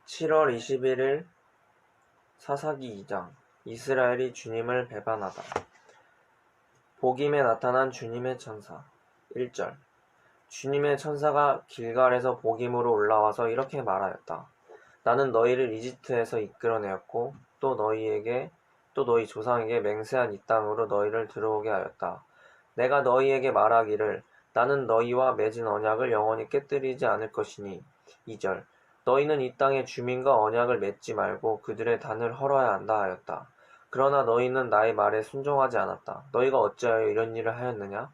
7월 21일 사사기 2장 이스라엘이 주님을 배반하다. 복임에 나타난 주님의 천사. 1절. 주님의 천사가 길갈에서 복임으로 올라와서 이렇게 말하였다. 나는 너희를 이집트에서 이끌어내었고 또 너희 조상에게 맹세한 이 땅으로 너희를 들어오게 하였다. 내가 너희에게 말하기를 나는 너희와 맺은 언약을 영원히 깨뜨리지 않을 것이니. 2절. 너희는 이 땅의 주민과 언약을 맺지 말고 그들의 단을 헐어야 한다 하였다. 그러나 너희는 나의 말에 순종하지 않았다. 너희가 어찌하여 이런 일을 하였느냐?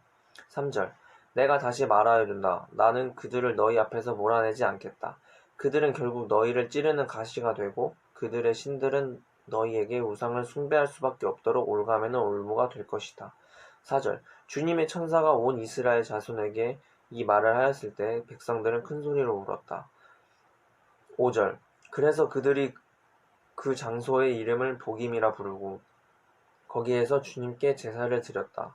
3절. 내가 다시 말하여준다. 나는 그들을 너희 앞에서 몰아내지 않겠다. 그들은 결국 너희를 찌르는 가시가 되고 그들의 신들은 너희에게 우상을 숭배할 수밖에 없도록 올가매는 올무가 될 것이다. 4절. 주님의 천사가 온 이스라엘 자손에게 이 말을 하였을 때 백성들은 큰 소리로 울었다. 5절. 그래서 그들이 그 장소의 이름을 복임이라 부르고 거기에서 주님께 제사를 드렸다.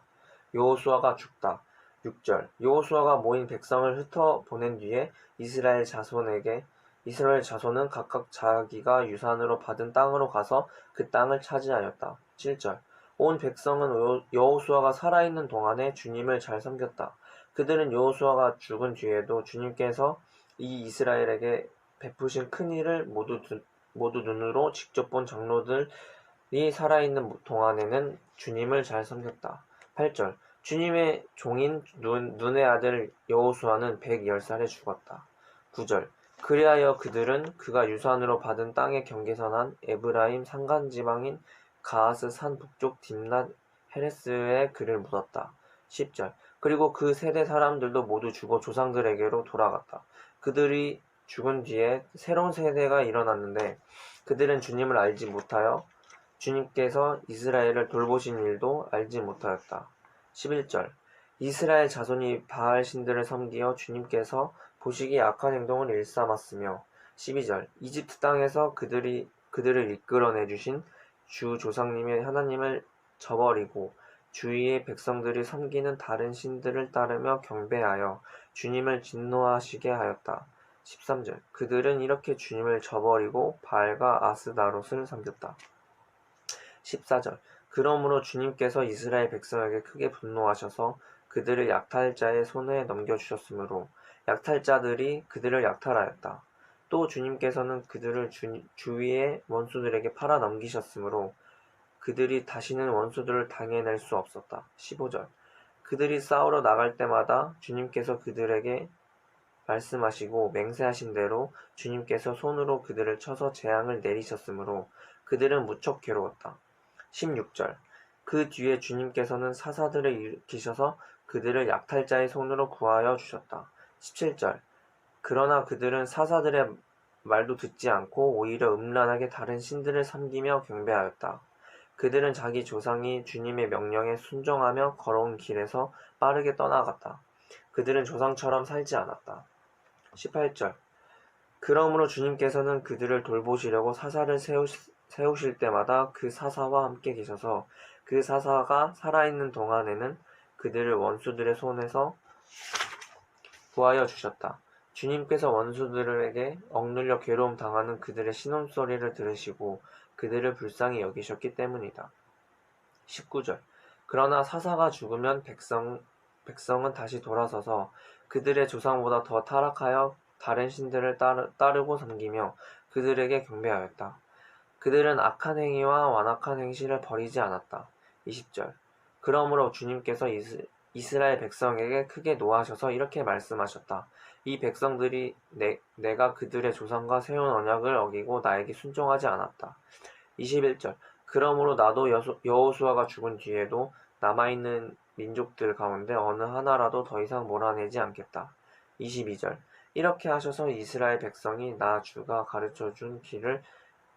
여호수아가 죽다. 6절. 여호수아가 모인 백성을 흩어 보낸 뒤에 이스라엘 자손은 각각 자기가 유산으로 받은 땅으로 가서 그 땅을 차지하였다. 7절. 온 백성은 여호수아가 살아있는 동안에 주님을 잘 섬겼다. 그들은 여호수아가 죽은 뒤에도 주님께서 이 이스라엘에게 베푸신 큰 일을 모두 눈으로 직접 본 장로들이 살아있는 동안에는 주님을 잘 섬겼다. 8절. 주님의 종인 눈의 아들 여호수아는 110살에 죽었다. 9절. 그리하여 그들은 그가 유산으로 받은 땅의 경계선한 에브라임 산간지방인 가하스 산 북쪽 딥낫 헤레스에 그를 묻었다. 10절. 그리고 그 세대 사람들도 모두 죽어 조상들에게로 돌아갔다. 그들이 죽은 뒤에 새로운 세대가 일어났는데 그들은 주님을 알지 못하여 주님께서 이스라엘을 돌보신 일도 알지 못하였다. 11절. 이스라엘 자손이 바알 신들을 섬기어 주님께서 보시기에 악한 행동을 일삼았으며. 12절. 이집트 땅에서 그들을 이끌어내 주신 주 조상님의 하나님을 저버리고 주위의 백성들이 섬기는 다른 신들을 따르며 경배하여 주님을 진노하시게 하였다. 13절. 그들은 이렇게 주님을 저버리고 바알과 아스다롯을 섬겼다. 14절. 그러므로 주님께서 이스라엘 백성에게 크게 분노하셔서 그들을 약탈자의 손에 넘겨주셨으므로 약탈자들이 그들을 약탈하였다. 또 주님께서는 그들을 주위의 원수들에게 팔아 넘기셨으므로 그들이 다시는 원수들을 당해낼 수 없었다. 15절. 그들이 싸우러 나갈 때마다 주님께서 그들에게 말씀하시고 맹세하신 대로 주님께서 손으로 그들을 쳐서 재앙을 내리셨으므로 그들은 무척 괴로웠다. 16절. 그 뒤에 주님께서는 사사들을 일으키셔서 그들을 약탈자의 손으로 구하여 주셨다. 17절. 그러나 그들은 사사들의 말도 듣지 않고 오히려 음란하게 다른 신들을 섬기며 경배하였다. 그들은 자기 조상이 주님의 명령에 순종하며 걸어온 길에서 빠르게 떠나갔다. 그들은 조상처럼 살지 않았다. 18절. 그러므로 주님께서는 그들을 돌보시려고 사사를 세우실 때마다 그 사사와 함께 계셔서 그 사사가 살아있는 동안에는 그들을 원수들의 손에서 구하여 주셨다. 주님께서 원수들에게 억눌려 괴로움 당하는 그들의 신음소리를 들으시고 그들을 불쌍히 여기셨기 때문이다. 19절. 그러나 사사가 죽으면 백성은 다시 돌아서서 그들의 조상보다 더 타락하여 다른 신들을 따르고 섬기며 그들에게 경배하였다. 그들은 악한 행위와 완악한 행실을 버리지 않았다. 20절. 그러므로 주님께서 이스라엘 백성에게 크게 노하셔서 이렇게 말씀하셨다. 이 백성들이 내가 그들의 조상과 세운 언약을 어기고 나에게 순종하지 않았다. 21절. 그러므로 나도 여호수아가 죽은 뒤에도 남아있는 민족들 가운데 어느 하나라도 더 이상 몰아내지 않겠다. 22절. 이렇게 하셔서 이스라엘 백성이 나 주가 가르쳐준 길을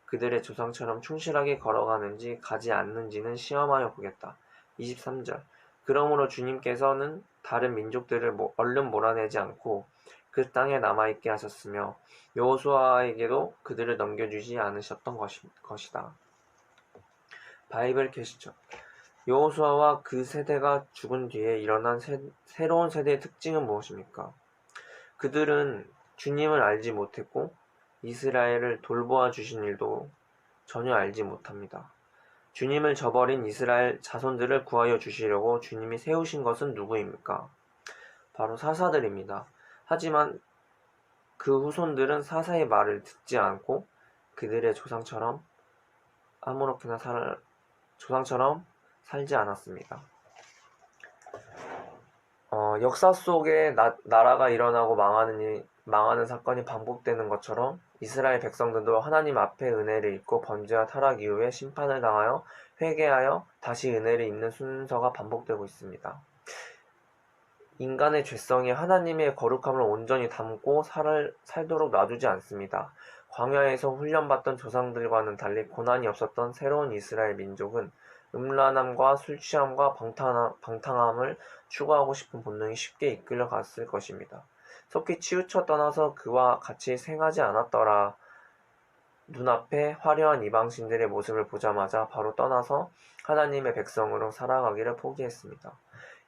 그들의 조상처럼 충실하게 걸어가는지 가지 않는지는 시험하여 보겠다. 23절. 그러므로 주님께서는 다른 민족들을 얼른 몰아내지 않고 그 땅에 남아있게 하셨으며 여호수아에게도 그들을 넘겨주지 않으셨던 것이다. 바이블 캐스처. 여호수아와 그 세대가 죽은 뒤에 일어난 새로운 세대의 특징은 무엇입니까? 그들은 주님을 알지 못했고 이스라엘을 돌보아 주신 일도 전혀 알지 못합니다. 주님을 저버린 이스라엘 자손들을 구하여 주시려고 주님이 세우신 것은 누구입니까? 바로 사사들입니다. 하지만 그 후손들은 사사의 말을 듣지 않고 그들의 조상처럼 살지 않았습니다. 역사 속에 나라가 일어나고 망하는 사건이 반복되는 것처럼 이스라엘 백성들도 하나님 앞에 은혜를 입고 번제와 타락 이후에 심판을 당하여 회개하여 다시 은혜를 입는 순서가 반복되고 있습니다. 인간의 죄성이 하나님의 거룩함을 온전히 담고 살도록 놔두지 않습니다. 광야에서 훈련받던 조상들과는 달리 고난이 없었던 새로운 이스라엘 민족은 음란함과 술취함과 방탕함을 추구하고 싶은 본능이 쉽게 이끌려갔을 것입니다. 속히 치우쳐 떠나서 그와 같이 생하지 않았더라. 눈앞에 화려한 이방신들의 모습을 보자마자 바로 떠나서 하나님의 백성으로 살아가기를 포기했습니다.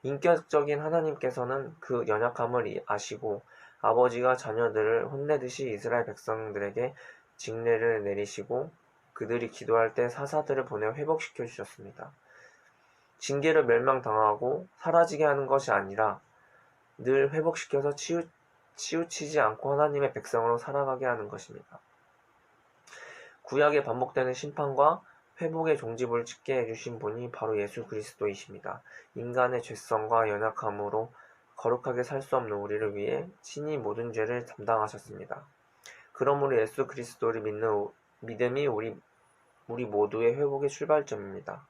인격적인 하나님께서는 그 연약함을 아시고 아버지가 자녀들을 혼내듯이 이스라엘 백성들에게 징계를 내리시고 그들이 기도할 때 사사들을 보내 회복시켜 주셨습니다. 징계를 멸망당하고 사라지게 하는 것이 아니라 늘 회복시켜서 치우치지 않고 하나님의 백성으로 살아가게 하는 것입니다. 구약에 반복되는 심판과 회복의 종지부를 찍게 해주신 분이 바로 예수 그리스도이십니다. 인간의 죄성과 연약함으로 거룩하게 살 수 없는 우리를 위해 친히 모든 죄를 담당하셨습니다. 그러므로 예수 그리스도를 믿는 믿음이 우리 모두의 회복의 출발점입니다.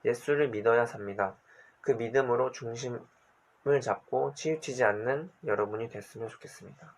예수를 믿어야 삽니다. 그 믿음으로 중심을 잡고 치우치지 않는 여러분이 됐으면 좋겠습니다.